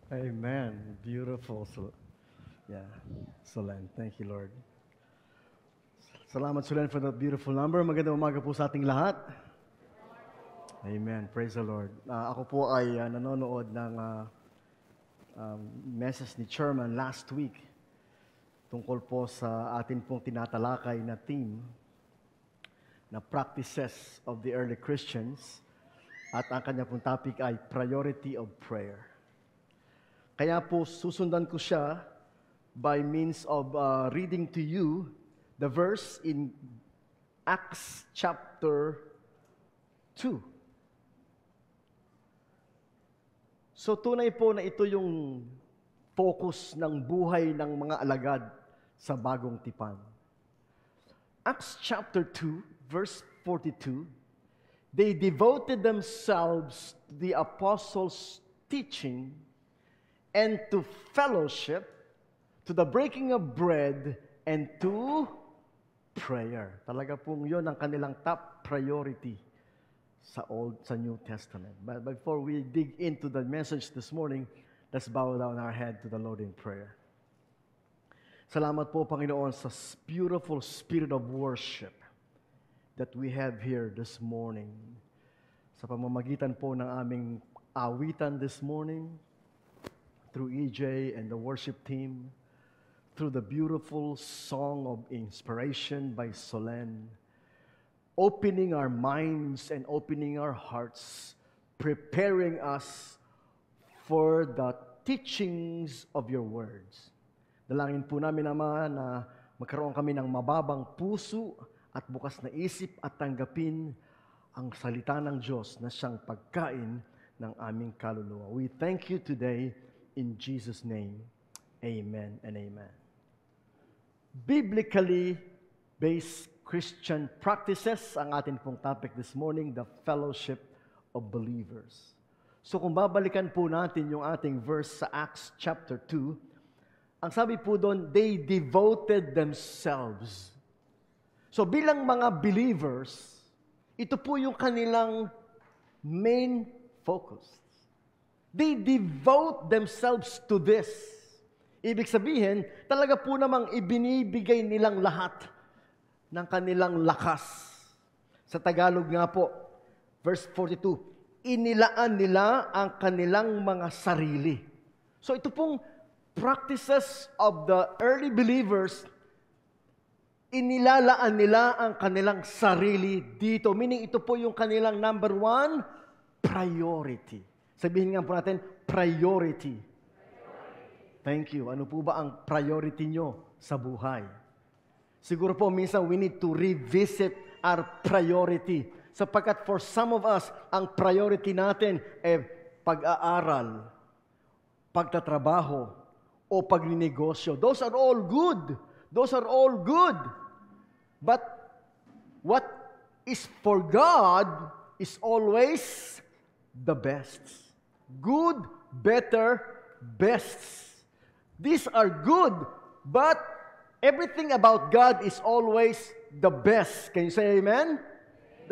Amen. Beautiful. Yeah, Solen. Thank you, Lord. Salamat, Solen, for that beautiful number. Magandang umaga po sa ating lahat. Amen. Praise the Lord. Ako po ay nanonood ng message ni Chairman last week tungkol po sa atin pong tinatalakay na theme na practices of the early Christians at ang kanya pong topic ay priority of prayer. Kaya po susundan ko siya by means of reading to you the verse in Acts chapter 2. So tunay po na ito yung focus ng buhay ng mga alagad sa bagong tipan. Acts chapter 2, verse 42, they devoted themselves to the apostles' teaching and to fellowship, to the breaking of bread, and to prayer. Talaga pong yun ang kanilang top priority sa New Testament. But before we dig into the message this morning, let's bow down our head to the Lord in prayer. Salamat po, Panginoon, sa beautiful spirit of worship that we have here this morning. Sa pamamagitan po ng aming awitan this morning, through EJ and the worship team, through the beautiful song of inspiration by Solen, opening our minds and opening our hearts, preparing us for the teachings of your words. Dalangin po namin, Ama, na magkaroon kami ng mababang puso at bukas na isip at tanggapin ang salita ng Diyos na siyang pagkain ng aming kaluluwa. We thank you today in Jesus' name. Amen and amen. Biblically based Christian practices ang atin pong topic this morning, the fellowship of believers. So kung babalikan po natin yung ating verse sa Acts chapter 2, ang sabi po doon, they devoted themselves. So bilang mga believers, ito po yung kanilang main focus. They devote themselves to this. Ibig sabihin, talaga po namang ibinibigay nilang lahat ng kanilang lakas. Sa Tagalog nga po, verse 42, inilaan nila ang kanilang mga sarili. So ito pong practices of the early believers, inilalaan nila ang kanilang sarili dito. Meaning ito po yung kanilang number one, priority. Sabihin nga po natin, priority. Thank you. Ano po ba ang priority nyo sa buhay? Siguro po minsan we need to revisit our priority. Sapagkat for some of us, ang priority natin ay pag-aaral, pagtatrabaho, o pagninegosyo. Those are all good. Those are all good. But what is for God is always the best. Good, better, best. These are good, but everything about God is always the best. Can you say amen?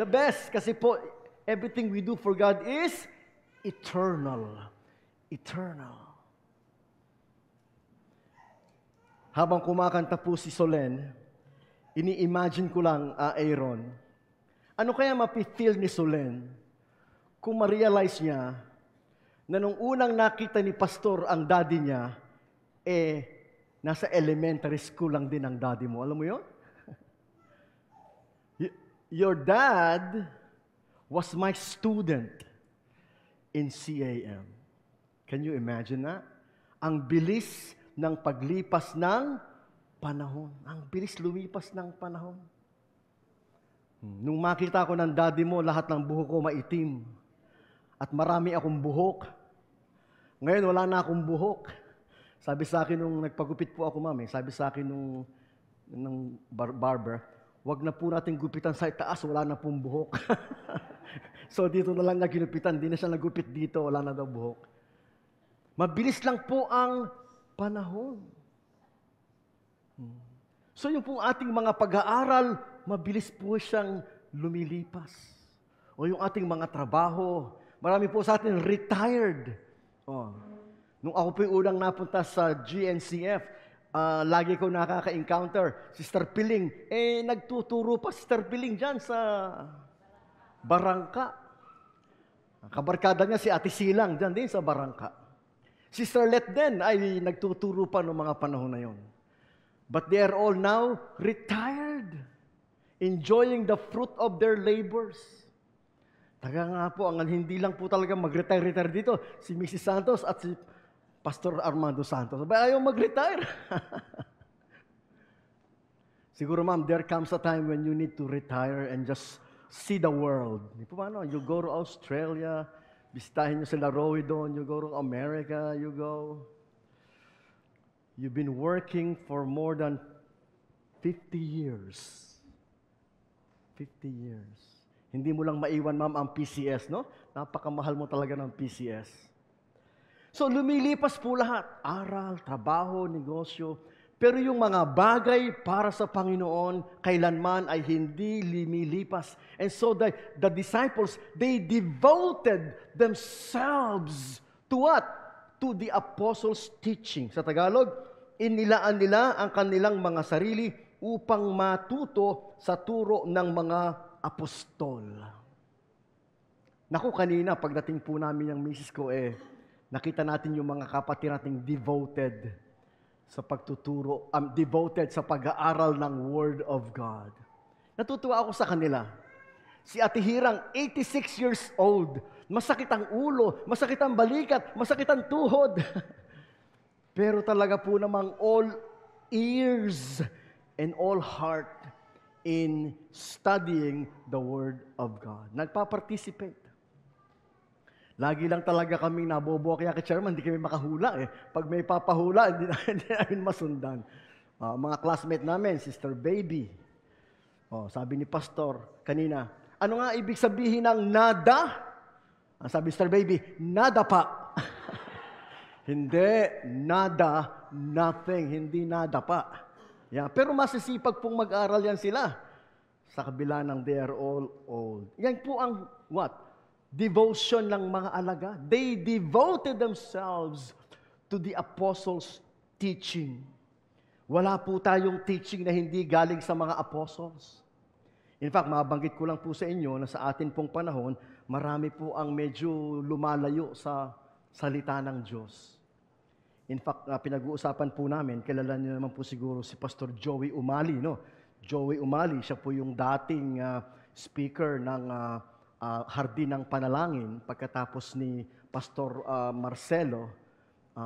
The best. Kasi po, everything we do for God is eternal. Eternal. Habang kumakanta po si Solen, ini-imagine ko lang, Aaron, ano kaya mapifeel ni Solen kung ma-realize niya na nung unang nakita ni Pastor ang daddy niya, nasa elementary school lang din ang daddy mo. Alam mo yun? Your dad was my student in CAM. Can you imagine that? Ang bilis ng paglipas ng panahon. Ang bilis lumipas ng panahon. Nung makita ko ng daddy mo, lahat ng buhok ko maitim. At marami akong buhok. Ngayon, wala na akong buhok. Sabi sa akin nung nagpagupit po ako, mami, sabi sa akin nung barber, wag na po natin gupitan sa itaas, wala na pong buhok. So dito na lang niya ginupitan, di na siya nagupit dito, wala na daw buhok. Mabilis lang po ang panahon. So yung pong ating mga pag-aaral, mabilis po siyang lumilipas. O yung ating mga trabaho, marami po sa atin retired. Nung ako po yung unang napunta sa GNCF, lagi ko nakaka-encounter, Sister Piling. Nagtuturo pa Sister Piling dyan sa Barangka. Kabarkada niya si Ate Silang dyan din sa Barangka. Sister Let din ay nagtuturo pa noong mga panahon na yon. But they are all now retired, enjoying the fruit of their labors. Taga nga po, hindi lang po talaga mag-retire dito, si Mrs. Santos at si Pastor Armando Santos. Ayaw mag-retire. Siguro ma'am, there comes a time when you need to retire and just see the world. Di po ba, no? You go to Australia, bisitahin nyo sila Roy doon, you go to America, You've been working for more than 50 years. 50 years. Hindi mo lang maiwan, ma'am, ang PCS, no? Napakamahal mo talaga ng PCS. So, lumilipas po lahat. Aral, trabaho, negosyo. Pero yung mga bagay para sa Panginoon, kailanman ay hindi lumilipas. And so the disciples, they devoted themselves to what? To the apostles' teaching. Sa Tagalog, inilaan nila ang kanilang mga sarili upang matuto sa turo ng mga apostol. Naku, kanina, pagdating po namin ng misis ko, nakita natin yung mga kapatid nating devoted sa pagtuturo, devoted sa pag-aaral ng Word of God. Natutuwa ako sa kanila. Si Ate Hirang, 86 years old. Masakit ang ulo, masakit ang balikat, masakit ang tuhod. Pero talaga po namang all ears and all heart in studying the Word of God. Nagpa-participate. Lagi lang talaga kaming nabobo kaya kay Chairman, hindi kami makahula Pag may papahula, hindi namin masundan. Mga classmate namin, Sister Baby. Sabi ni Pastor kanina, ano nga ibig sabihin ng nada? Sabi Sister Baby, nada pa. Hindi, nada, nothing, hindi nada pa. Yeah, pero masisipag pong mag-aral yan sila. Sa kabila ng they are all old. Yan po ang what? Devotion ng mga alaga. They devoted themselves to the apostles' teaching. Wala po tayong teaching na hindi galing sa mga apostles. In fact, mabanggit ko lang po sa inyo na sa atin pong panahon, marami po ang medyo lumalayo sa salita ng Diyos. In fact, pinag-uusapan po namin, kilala niyo naman po siguro si Pastor Joey Umali, no? Joey Umali, siya po yung dating speaker ng Hardin ng Panalangin pagkatapos ni Pastor Marcelo.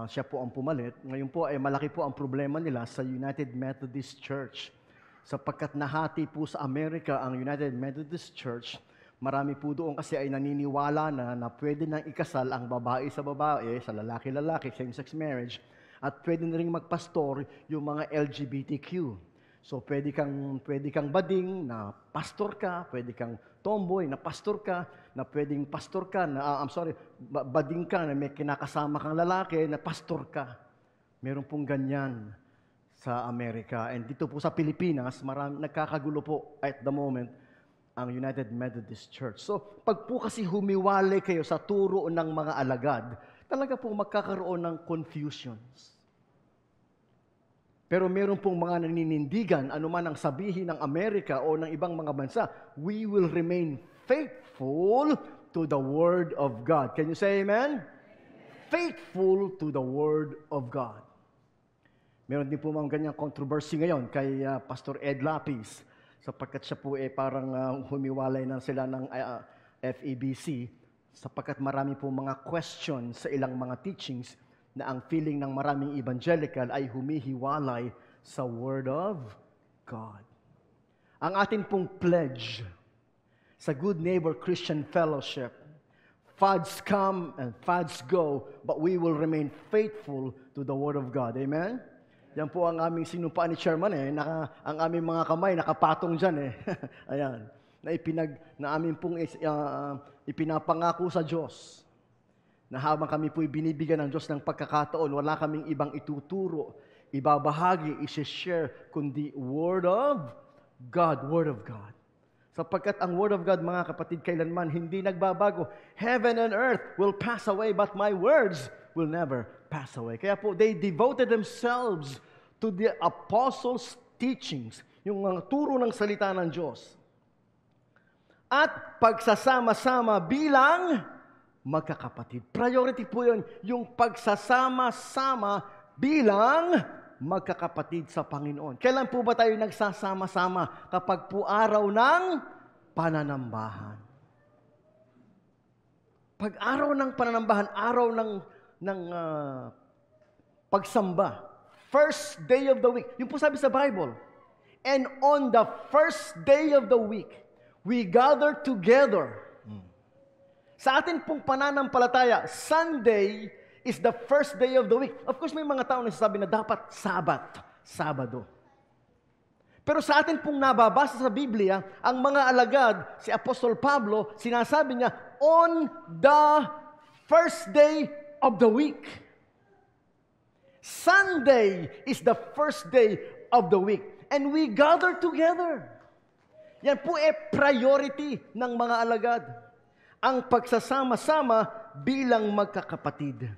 Siya po ang pumalit. Ngayon po ay malaki po ang problema nila sa United Methodist Church. Sapagkat nahati po sa Amerika ang United Methodist Church, marami po doon kasi ay naniniwala na pwede nang ikasal ang babae, sa lalaki-lalaki, same-sex marriage, at pwede na rin magpastor yung mga LGBTQ. So pwede kang bading na pastor ka, pwede kang tomboy na pastor ka, na pwedeng pastor ka, bading ka na may kinakasama kang lalaki na pastor ka. Meron pong ganyan sa Amerika. And dito po sa Pilipinas, nagkakagulo po at the moment ang United Methodist Church. So, pag po kasi humiwalay kayo sa turo ng mga alagad, talaga po magkakaroon ng confusions. Pero meron pong mga naninindigan, anuman ang sabihin ng Amerika o ng ibang mga bansa, we will remain faithful to the Word of God. Can you say amen? Faithful to the Word of God. Meron din po mga ganyang controversy ngayon kay Pastor Ed Lapis, sapagkat siya po parang humiwalay na sila ng FEBC, sapagkat marami po mga questions sa ilang mga teachings na ang feeling ng maraming evangelical ay humihiwalay sa Word of God. Ang atin pong pledge sa Good Neighbor Christian Fellowship, fads come and fads go, but we will remain faithful to the Word of God. Amen? Yan po ang aming sinumpaan ni Chairman ang aming mga kamay nakapatong dyan Ayan. Na amin pong ipinapangako sa Diyos na habang kami po'y binibigyan ng Diyos ng pagkakataon, wala kaming ibang ituturo, ibabahagi, isi-share, kundi Word of God, Word of God. Sapagkat ang Word of God, mga kapatid, kailanman hindi nagbabago. Heaven and earth will pass away, but my words will never pass away. Kaya po, they devoted themselves to the apostles' teachings, yung turo ng salita ng Diyos. At pagsasama-sama bilang magkakapatid. Priority po yun, yung pagsasama-sama bilang magkakapatid sa Panginoon. Kailan po ba tayo nagsasama-sama? Kapag po araw ng pananambahan. Pag araw ng pananambahan, araw ng pagsamba, first day of the week. Yung po sabi sa Bible. And on the first day of the week, we gather together. Sa atin pong pananampalataya, Sunday is the first day of the week. Of course, may mga tao na sasabi na dapat Sabado. Pero sa atin pong nababasa sa Biblia, ang mga alagad, si Apostol Pablo, sinasabi niya, on the first day of the week. Sunday is the first day of the week. And we gather together. Yan po priority ng mga alagad. Ang pagsasama-sama bilang magkakapatid.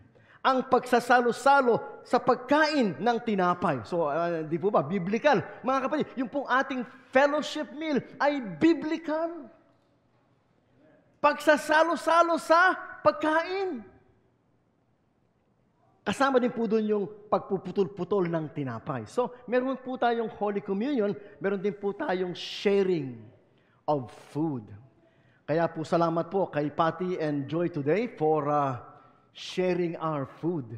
Ang pagsasalo-salo sa pagkain ng tinapay. So, di po ba? Biblical. Mga kapatid, yung pong ating fellowship meal ay biblical. Pagsasalo-salo sa pagkain. Kasama din po doon yung pagpuputol-putol ng tinapay. So, meron po tayong Holy Communion, meron din po tayong sharing of food. Kaya po salamat po kay Patty and Joy today for sharing our food.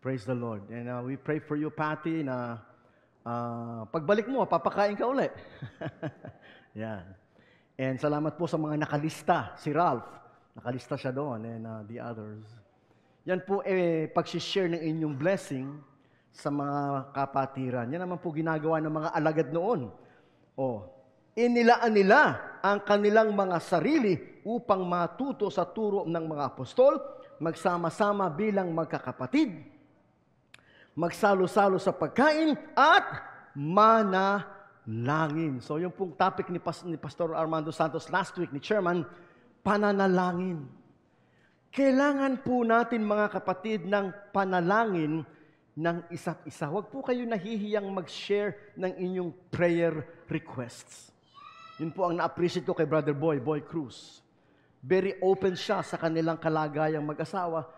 Praise the Lord. And we pray for you, Patty, na pagbalik mo, papakain ka ulit. Yan. And salamat po sa mga nakalista. Si Ralph, nakalista siya doon, and the others. Yan po pag-share ng inyong blessing sa mga kapatiran. Yan naman po ginagawa ng mga alagad noon. Inilaan nila ang kanilang mga sarili upang matuto sa turo ng mga apostol, magsama-sama bilang magkakapatid, magsalo-salo sa pagkain, at manalangin. So yung pong topic ni Pastor Armando Santos last week, ni Chairman, pananalangin. Kailangan po natin, mga kapatid, ng panalangin ng isa't isa. Huwag po kayo nahihiyang mag-share ng inyong prayer requests. Yun po ang na-appreciate ko kay Brother Boy Cruz. Very open siya sa kanilang kalagayang mag-asawa.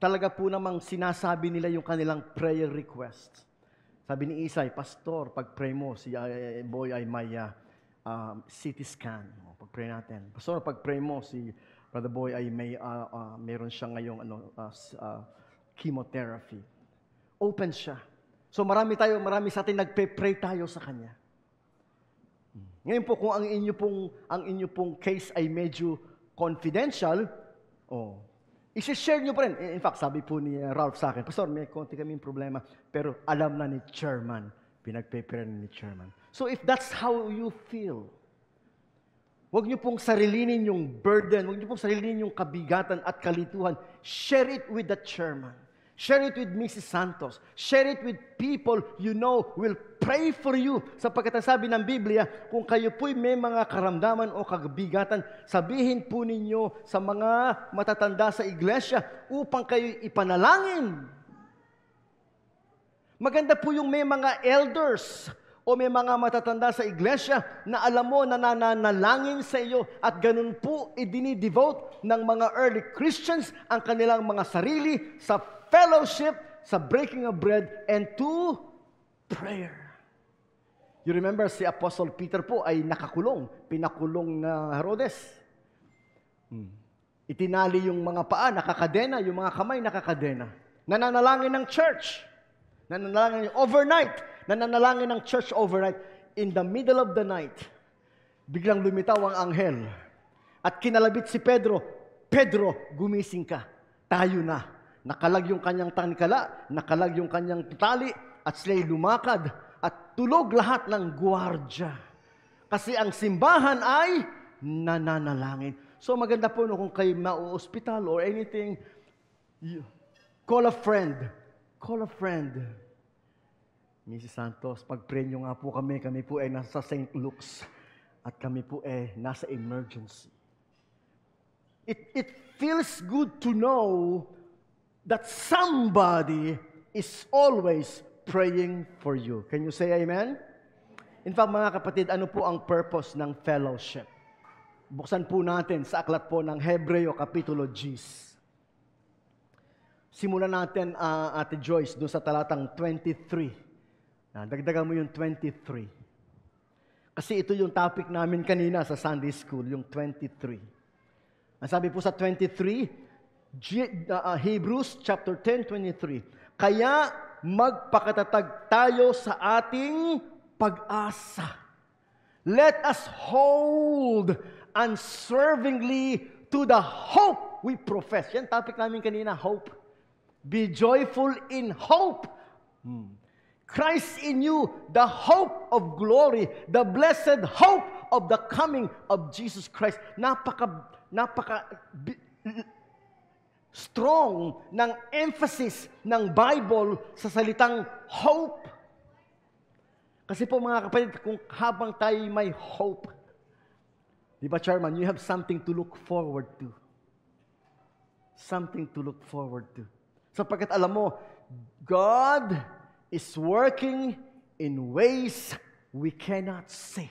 Talaga po namang sinasabi nila yung kanilang prayer requests. Sabi ni Isay, Pastor, pag-pray mo, si Boy ay may CT scan. Pag-pray natin. Pastor, pag-pray mo, si Brother Boy ay meron siya ngayong chemotherapy. Open siya. So marami sa atin nagpe-pray tayo sa kanya. Ngayon po, kung ang inyo pong case ay medyo confidential, isi-share nyo pa rin. In fact, sabi po ni Ralph sa akin, Pastor, may konti kaming problema, pero alam na ni Chairman, pinagpe-pray ni Chairman. So if that's how you feel, huwag nyo pong sarilinin yung burden, huwag nyo pong sarilinin yung kabigatan at kalituhan. Share it with the Chairman. Share it with Mrs. Santos. Share it with people you know will pray for you. Sapagkat ang sabi ng Biblia, kung kayo po'y may mga karamdaman o kabigatan, sabihin po ninyo sa mga matatanda sa iglesia upang kayo ipanalangin. Maganda po yung may mga elders o may mga matatanda sa iglesia na alam mo na nananalangin sa iyo at ganun po idinidevote ng mga early Christians ang kanilang mga sarili sa fellowship, sa breaking of bread, and to prayer. You remember si Apostle Peter po ay pinakulong na Herodes. Itinali yung mga paa, nakakadena, yung mga kamay, nakakadena. Nananalangin ng church. Nananalangin ng church overnight. In the middle of the night, biglang lumitaw ang anghel. At kinalabit si Pedro, Pedro, gumising ka. Tayo na. Nakalag yung kanyang tangkala, nakalag yung kanyang tali, at sila'y lumakad, at tulog lahat ng gwardiya. Kasi ang simbahan ay nananalangin. So maganda po kung kayo na-hospital or anything, call a friend. Call a friend. Mrs. Santos, pag-pray nyo nga po kami po ay nasa St. Luke's, at kami po ay nasa emergency. It feels good to know that somebody is always praying for you. Can you say amen? In fact, mga kapatid, ano po ang purpose ng fellowship? Buksan po natin sa aklat po ng Hebreo, Kapitulo 10. Simulan natin, Ate Joyce, doon sa talatang 23. Dagdagan mo yung 23. Kasi ito yung topic namin kanina sa Sunday School, yung 23. Ang sabi po sa 23, Hebrews chapter 10, 23. Kaya magpakatatag tayo sa ating pag-asa. Let us hold unswervingly to the hope we profess. Yan topic namin kanina, hope. Be joyful in hope. Christ in you, the hope of glory, the blessed hope of the coming of Jesus Christ. Napaka strong ng emphasis ng Bible sa salitang hope. Kasi po mga kapatid, kung habang tayo may hope, di ba, Chairman, you have something to look forward to. Something to look forward to. Sapagkat alam mo, God is working in ways we cannot see.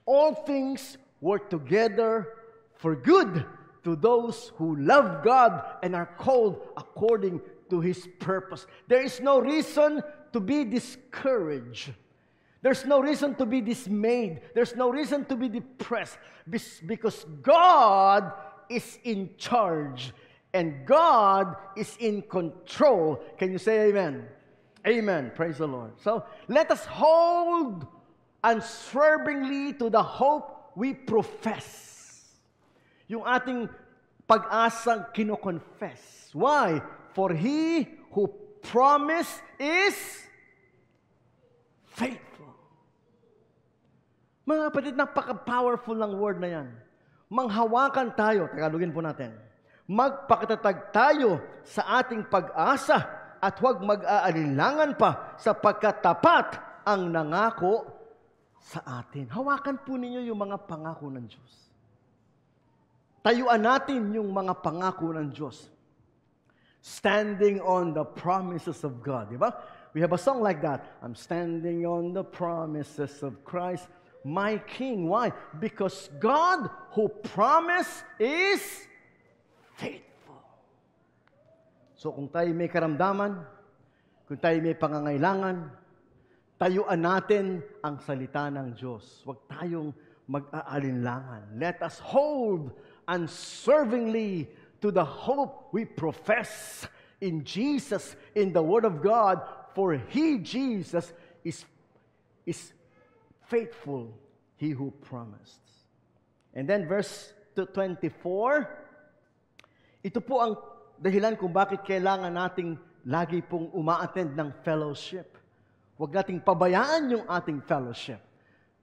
All things work together for good to those who love God and are called according to His purpose. There is no reason to be discouraged. There's no reason to be dismayed. There's no reason to be depressed because God is in charge and God is in control. Can you say amen? Amen. Praise the Lord. So, let us hold unswervingly to the hope we profess. Yung ating pag-asang kino-confess. Why? For He who promised is faithful. Mga kapatid, napaka-powerful ng word na yan. Manghawakan tayo, Tagalogin po natin, magpakatatag tayo sa ating pag-asa at huwag mag-aalinlangan pa sapagkat tapat ang nangako sa atin. Hawakan po ninyo yung mga pangako ng Diyos. Tayuan natin yung mga pangako ng Diyos. Standing on the promises of God. Diba? We have a song like that. I'm standing on the promises of Christ, my King. Why? Because God who promised is faithful. So kung tayo may karamdaman, kung tayo may pangangailangan, tayuan natin ang salita ng Diyos. Huwag tayong mag-aalinlangan. Let us hold unswervingly to the hope we profess in Jesus, in the Word of God, for He, Jesus, is faithful, He who promised. And then verse 24, ito po ang dahilan kung bakit kailangan nating lagi pong uma-attend ng fellowship. Huwag nating pabayaan yung ating fellowship.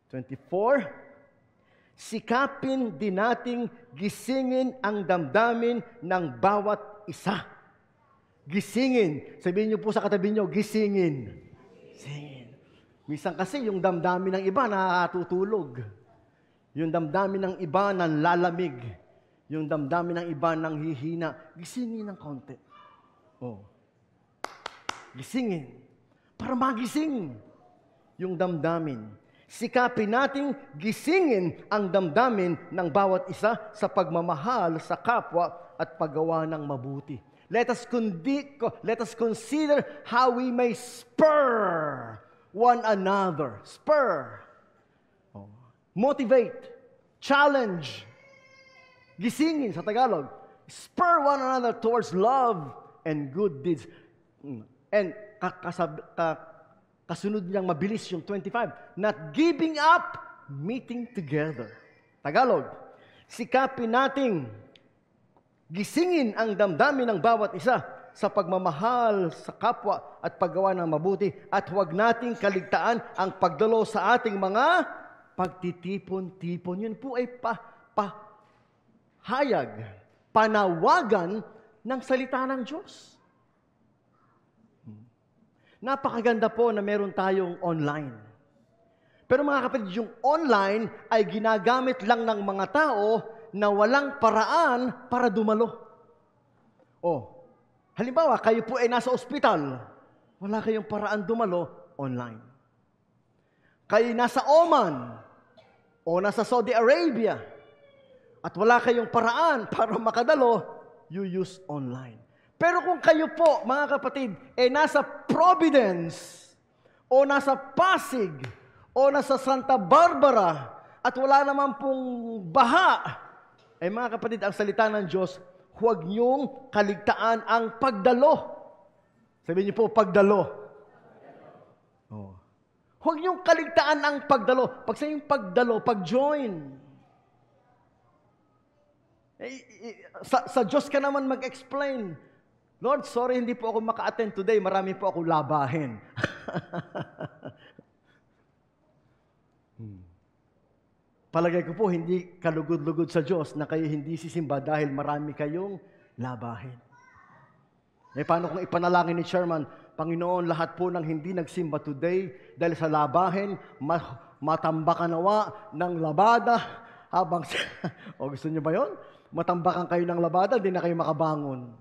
24, sikapin din nating gisingin ang damdamin ng bawat isa. Gisingin. Sabihin niyo po sa katabi niyo, gisingin. Gisingin. Minsan kasi yung damdamin ng iba natutulog. Yung damdamin ng iba nanlalamig. Yung damdamin ng iba nang hihina. Gisingin ng konti. Oh. Gisingin. Para magising yung damdamin. Sikapin nating gisingin ang damdamin ng bawat isa sa pagmamahal sa kapwa at paggawa ng mabuti. Let us consider how we may spur one another. Spur. Motivate. Challenge. Gisingin sa Tagalog. Spur one another towards love and good deeds. And kasunod niyang mabilis yung 25. Not giving up, meeting together. Tagalog. Sikapin nating gisingin ang damdamin ng bawat isa sa pagmamahal sa kapwa at paggawa ng mabuti at huwag nating kaligtaan ang pagdalo sa ating mga pagtitipon-tipon. Yun po ay hayag, panawagan ng salita ng Diyos. Napakaganda po na meron tayong online. Pero mga kapatid, yung online ay ginagamit lang ng mga tao na walang paraan para dumalo. Halimbawa, kayo po ay nasa ospital, wala kayong paraan dumalo, online. Kayo nasa Oman o nasa Saudi Arabia at wala kayong paraan para makadalo, you use online. Pero kung kayo po, mga kapatid, ay nasa Providence o nasa Pasig o nasa Santa Barbara at wala naman pong baha, ay mga kapatid, ang salita ng Diyos, huwag niyong kaligtaan ang pagdalo. Sabihin niyo po, pagdalo. Oh. Huwag niyong kaligtaan ang pagdalo. Pag sa yung pagdalo, pag-join. Sa Diyos ka naman mag-explain. Lord, sorry, hindi po ako maka-attend today. Marami po ako labahin. Palagay ko po, hindi kalugod-lugod sa Diyos na kayo hindi sisimba dahil marami kayong labahin. Paano kung ipanalangin ni Chairman, Panginoon, lahat po ng hindi nagsimba today dahil sa labahin, matambakan nawa ng labada habang... o gusto niyo ba yun? Matambakan kayo ng labada, di na kayo makabangon.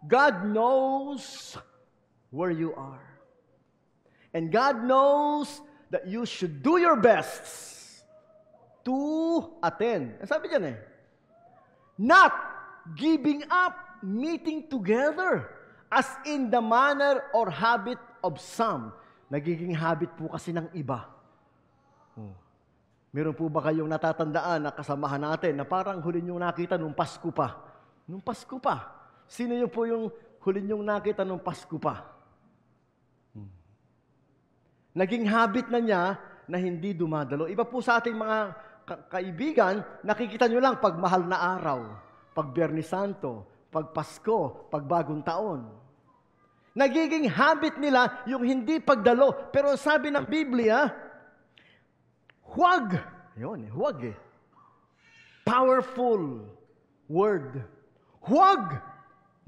God knows where you are. And God knows that you should do your best to attend. Ang sabi dyan not giving up meeting together as in the manner or habit of some. Nagiging habit po kasi ng iba. Meron po ba kayong natatandaan na kasamahan natin na parang huli niyong nakita nung Pasko pa? Nung Pasko pa. Sino yun po yung huli niyong nakita nung Pasko pa? Naging habit na niya na hindi dumadalo. Iba po sa ating mga kaibigan, nakikita nyo lang pag mahal na araw, pag Biyernes Santo, pag Pasko, pag Bagong Taon. Nagiging habit nila yung hindi pagdalo. Pero sabi ng Biblia, huwag. Huwag. Powerful word. Huwag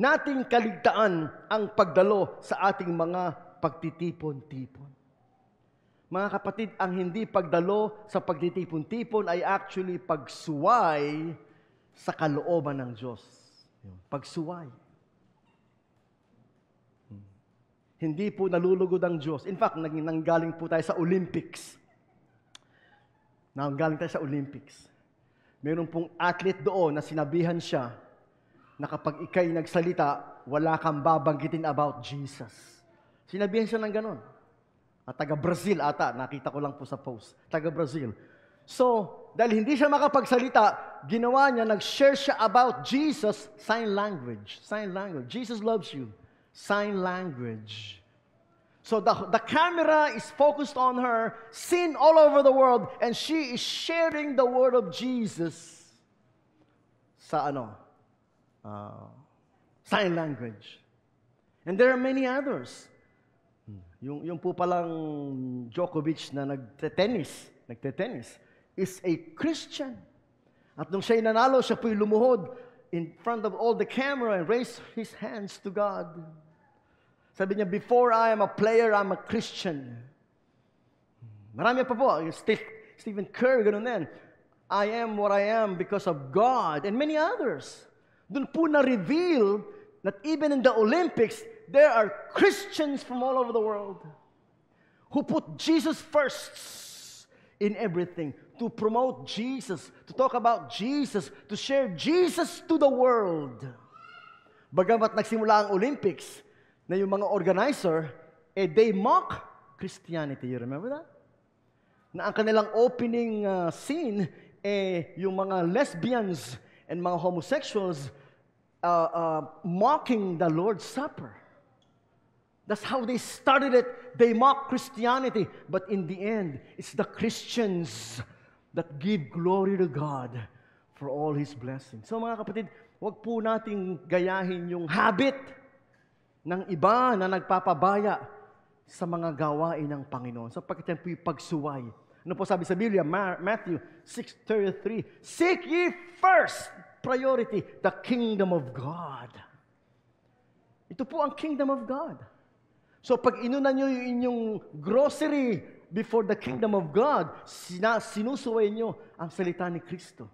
nating kaligtaan ang pagdalo sa ating mga pagtitipon-tipon. Mga kapatid, ang hindi pagdalo sa pagtitipon-tipon ay actually pagsuway sa kalooban ng Diyos. Pagsuway. Hindi po nalulugod ang Diyos. In fact, nanggaling po tayo sa Olympics. Nanggaling tayo sa Olympics. Meron pong athlete doon na sinabihan siya na kapag ikay nagsalita, wala kang babanggitin about Jesus. Sinabihan siya ng ganon. At taga-Brazil ata, nakita ko lang po sa post. Taga-Brazil. So, dahil hindi siya makapagsalita, ginawa niya, nag-share siya about Jesus, sign language. Sign language. Jesus loves you. Sign language. So, the camera is focused on her, seen all over the world, and she is sharing the word of Jesus sa sign language. And there are many others. Yung po palang Djokovic na nagte-tennis, is a Christian. At nung siya'y nanalo, siya po'y lumuhod in front of all the camera and raised his hands to God. Sabi niya, before I am a player, I'm a Christian. Marami pa po. Stephen Curry, ganun din. I am what I am because of God and many others. Doon po na-reveal that even in the Olympics, there are Christians from all over the world who put Jesus first in everything, to promote Jesus, to talk about Jesus, to share Jesus to the world. Bagamat nagsimula ang Olympics, na yung mga organizer, they mock Christianity. You remember that? Na ang kanilang opening scene, yung mga lesbians and mga homosexuals mocking the Lord's Supper. That's how they started it. They mock Christianity. But in the end, it's the Christians that give glory to God for all His blessings. So mga kapatid, huwag po nating gayahin yung habit ng iba na nagpapabaya sa mga gawain ng Panginoon. Sapagkat yan po yung pagsuway. Ano po sabi sa Biblia? Matthew 6:33, seek ye first, priority, the kingdom of God. Ito po ang kingdom of God. So pag inunan nyo yung inyong grocery before the kingdom of God, sinusuway nyo ang salita ni Kristo.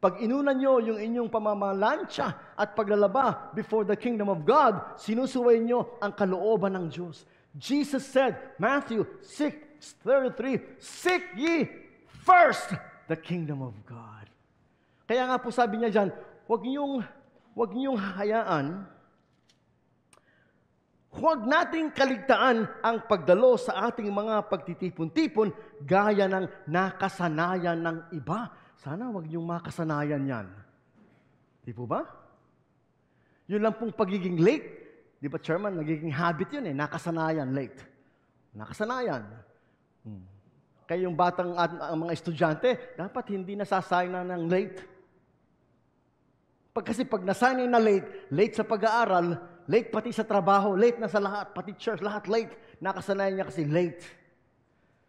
Pag inunan nyo yung inyong pamamalansya at paglalaba before the kingdom of God, sinusuway nyo ang kalooban ng Diyos. Jesus said, Matthew 6:33, "Seek ye first the kingdom of God." Kaya nga po sabi niya dyan, huwag niyong hayaan, huwag nating kaligtaan ang pagdalo sa ating mga pagtitipon-tipon gaya ng nakasanayan ng iba. Sana huwag niyong makasanayan yan. Di po ba? Yun lang pong pagiging late. Di ba, Chairman? Nagiging habit yun eh. Nakasanayan, late. Nakasanayan. Kaya yung batang ang mga estudyante, dapat hindi nasasayang na ng late. Kasi pag nasanay na late sa pag-aaral, late pati sa trabaho, late na sa lahat, pati church, lahat late. Nakasanayan niya kasi late.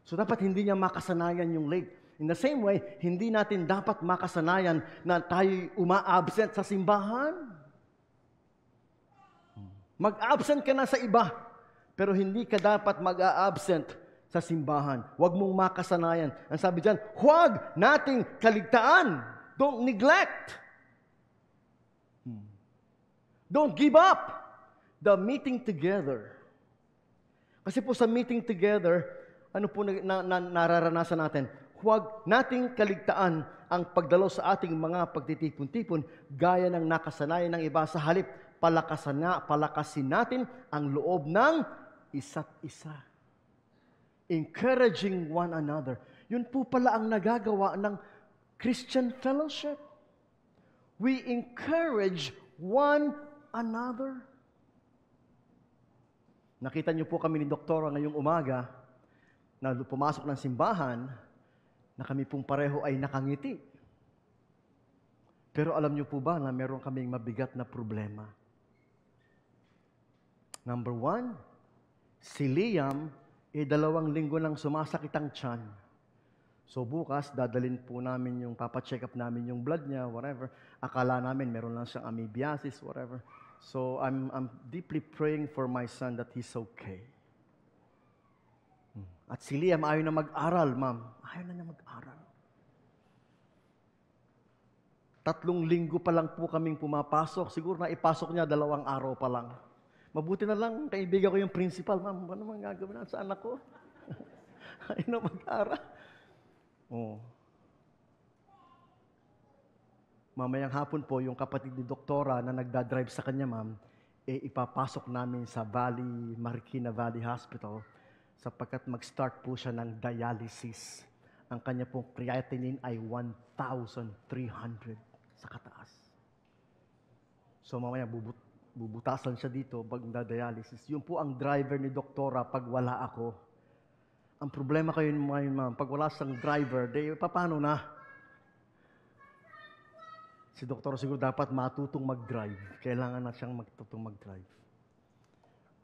So dapat hindi niya makasanayan yung late. In the same way, hindi natin dapat makasanayan na tayo uma-absent sa simbahan. Mag-absent ka na sa iba, pero hindi ka dapat mag-a-absent sa simbahan. Huwag mong makasanayan. Ang sabi dyan, huwag nating kaligtaan. Don't neglect. Don't give up the meeting together. Kasi po sa meeting together, ano po nararanasan natin? Huwag nating kaligtaan ang pagdalo sa ating mga pagtitipon-tipon gaya ng nakasanayan ng iba. Sa halip, palakasin natin ang loob ng isa't isa. Encouraging one another. Yun po pala ang nagagawa ng Christian fellowship. We encourage one another. Nakita niyo po kami ni Doktora ngayong umaga na pumasok ng simbahan na kami pong pareho ay nakangiti. Pero alam niyo po ba na meron kaming mabigat na problema? Number 1, si Liam, 2 linggo nang sumasakit ang tiyan. So bukas, dadalhin po namin yung, papacheck up namin yung blood niya, whatever. Akala namin meron lang siyang amoebiasis, whatever. So I'm deeply praying for my son that he's okay. At si Liam ayaw na mag-aral, ma'am. Ayaw na niya mag-aral. 3 linggo pa lang po kaming pumapasok. Siguro na ipasok niya 2 araw pa lang. Mabuti na lang, kaibigan ko yung principal, ma'am, ano man gagawin natin sa anak ko? Ayaw na mag-aral. Oh. Mamayang hapon po, yung kapatid ni Doktora na nagdadrive sa kanya, ma'am, ipapasok namin sa Marikina Valley Hospital sapagkat mag-start po siya ng dialysis. Ang kanya pong creatinine ay 1,300 sa kataas. So mamaya bubutasan siya dito pag dialysis. Yun po ang driver ni Doktora pag wala ako. Ang problema kayo ngayon, ma'am, pag wala siyang driver, paano na? Si Doktora siguro dapat matutong mag-drive. Kailangan na siyang matutong mag-drive.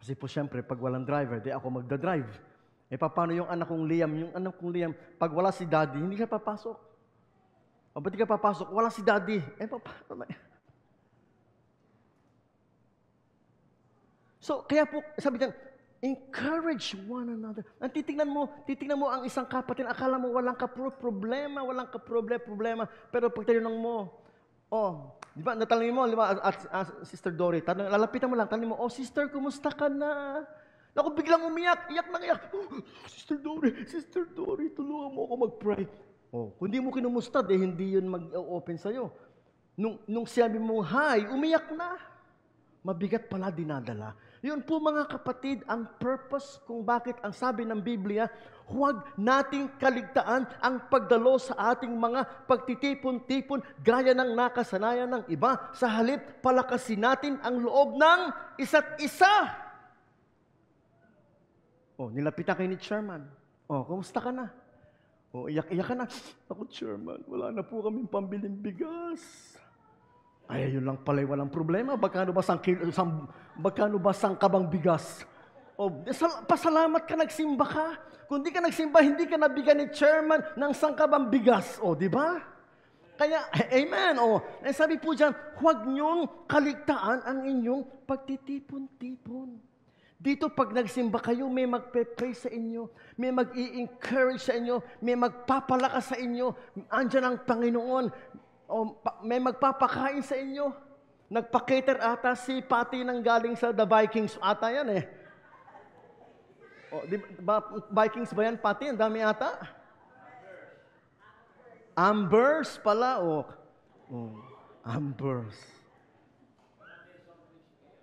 Kasi po siyempre, pag walang driver, ako magda-drive. Paano yung anak kong Liam? Yung anak kong Liam, pag wala si Daddy, hindi siya papasok. O ba't di ka papasok? Wala si Daddy. Paano na yan? So, kaya po, sabi niyan, encourage one another. Ang titingnan mo ang isang kapatid, akala mo walang problema, pero pag tinanong mo, di ba, natanongin mo, at Sister Dory, lalapitan mo lang, tanongin mo, Sister, kumusta ka na? Ako biglang umiyak, iyak. Sister Dory, tulungan mo ako mag-pray. Kung di mo kinumusta, hindi yun mag-open sa'yo. Nung sinabi mo, hi, umiyak na. Mabigat pala dinadala. Yun po mga kapatid, ang purpose kung bakit ang sabi ng Biblia, huwag nating kaligtaan ang pagdalo sa ating mga pagtitipon-tipon gaya ng nakasanayan ng iba. Sa halip, palakasin natin ang loob ng isa't isa. Nilapitan kayo ni Chairman. Kumusta ka na? Iyak-iyak ka na. Ako, Chairman, wala na po kaming pambiling bigas. Ay, yun lang pala, walang problema. Magkano ba sangkabang bigas? Pasalamat ka, nagsimba ka. Kung di ka nagsimba, hindi ka nabigyan ni Chairman ng sangkabang bigas. Di ba? Kaya, amen. Sabi po dyan, huwag niyong kaligtaan ang inyong pagtitipon-tipon. Dito, pag nagsimba kayo, may magpe-pray sa inyo, may mag-i-encourage sa inyo, may magpapalakas sa inyo. Andyan ang Panginoon. may magpapakain sa inyo. Nagpa-cater ata si Patty nang galing sa The Vikings ata yan eh. Vikings ba yan, Patty? Ang dami ata. Ambers pala. Ambers.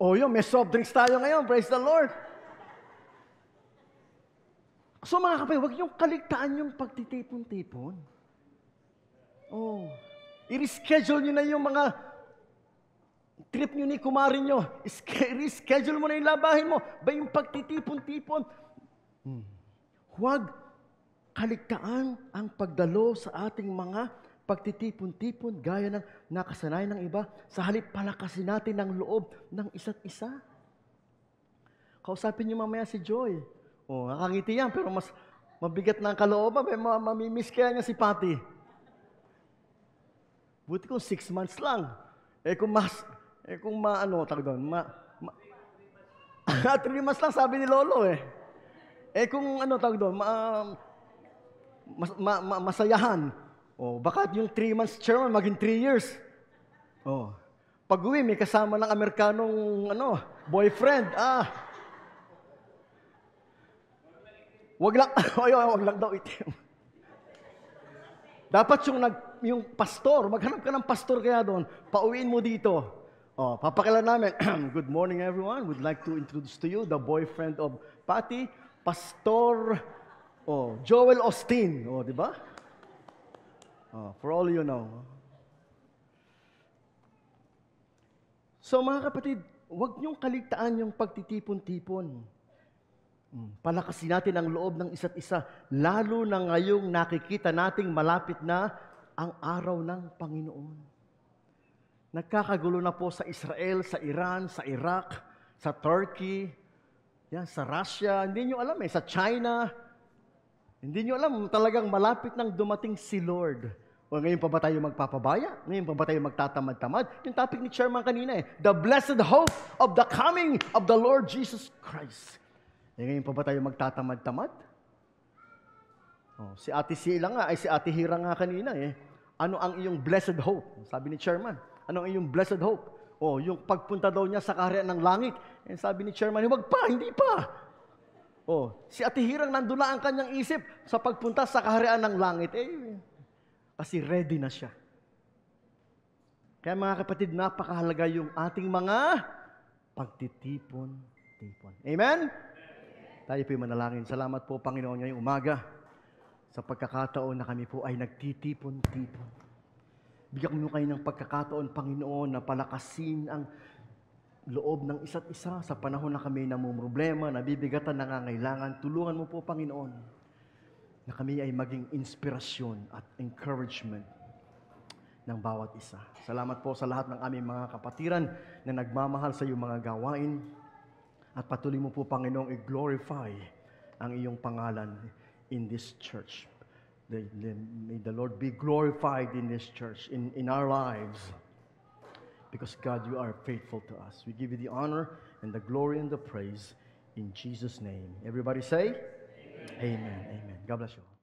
Yun, may soft drinks tayo ngayon. Praise the Lord. So mga kapatid, huwag niyong kaligtaan yung pagtitipon-tipon. I-reschedule niyo na yung mga trip niyo ni kumarin niyo. I-reschedule mo na yung labahin mo. Ba yung pagtitipon-tipon? Huwag kaligtaan ang pagdalo sa ating mga pagtitipon-tipon gaya ng nakasanayan ng iba. Sa halip palakasin natin ang loob ng isa't isa. Kausapin niyo mamaya si Joy. Nakangiti yan, pero mas mabigat na ang kalooban. Mamimiss kaya niya si Patty. Buti kung 6 months lang. Tawag doon, 3 months lang sabi ni Lolo eh. Tawag doon, masayahan. Baka yung 3 months chairman maging 3 years. Pag-uwi, may kasama ng Amerikanong boyfriend. Wag lang daw itim. Dapat yung pastor, maghanap ka ng pastor kaya doon, pauwiin mo dito. Papakilala namin, good morning everyone. We'd like to introduce to you the boyfriend of Patty, Pastor Joel Austin. Di ba? For all you know. So mga kapatid, huwag niyong kaligtaan yung pagtitipon-tipon. Palakasin natin ang loob ng isa't isa, lalo na ngayong nakikita nating malapit na ang araw ng Panginoon. Nagkakagulo na po sa Israel, sa Iran, sa Iraq, sa Turkey, sa Russia, hindi nyo alam sa China. Hindi nyo alam, talagang malapit nang dumating si Lord. Ngayon pa ba tayo magpapabaya? Ngayon pa ba tayo magtatamad-tamad? Yung topic ni Chairman kanina the blessed hope of the coming of the Lord Jesus Christ. Ngayon pa ba tayo magtatamad-tamad? Si Ate Sheila nga, si Ate Hira nga kanina ano ang iyong blessed hope? Sabi ni Chairman, ano ang iyong blessed hope? Yung pagpunta daw niya sa kaharian ng langit. Sabi ni Chairman, huwag pa, hindi pa. Si Ate Hirang nandun na ang kanyang isip sa pagpunta sa kaharian ng langit. Kasi ready na siya. Kaya mga kapatid, napakahalaga yung ating mga pagtitipon-tipon. Amen? Tayo po'y manalangin. Salamat po, Panginoon, ngayong umaga sa pagkakataon na kami po ay nagtitipon-tipon. Bigyan mo kayo ng pagkakataon, Panginoon, na palakasin ang loob ng isa't isa sa panahon na kami namumroblema, nabibigatan, nangangailangan. Tulungan mo po, Panginoon, na kami ay maging inspirasyon at encouragement ng bawat isa. Salamat po sa lahat ng aming mga kapatiran na nagmamahal sa iyong mga gawain. At patuloy mo po, Panginoong, i-glorify ang iyong pangalan in this church. May the Lord be glorified in this church, in our lives. Because, God, you are faithful to us. We give you the honor and the glory and the praise in Jesus' name. Everybody say, Amen. Amen. God bless you.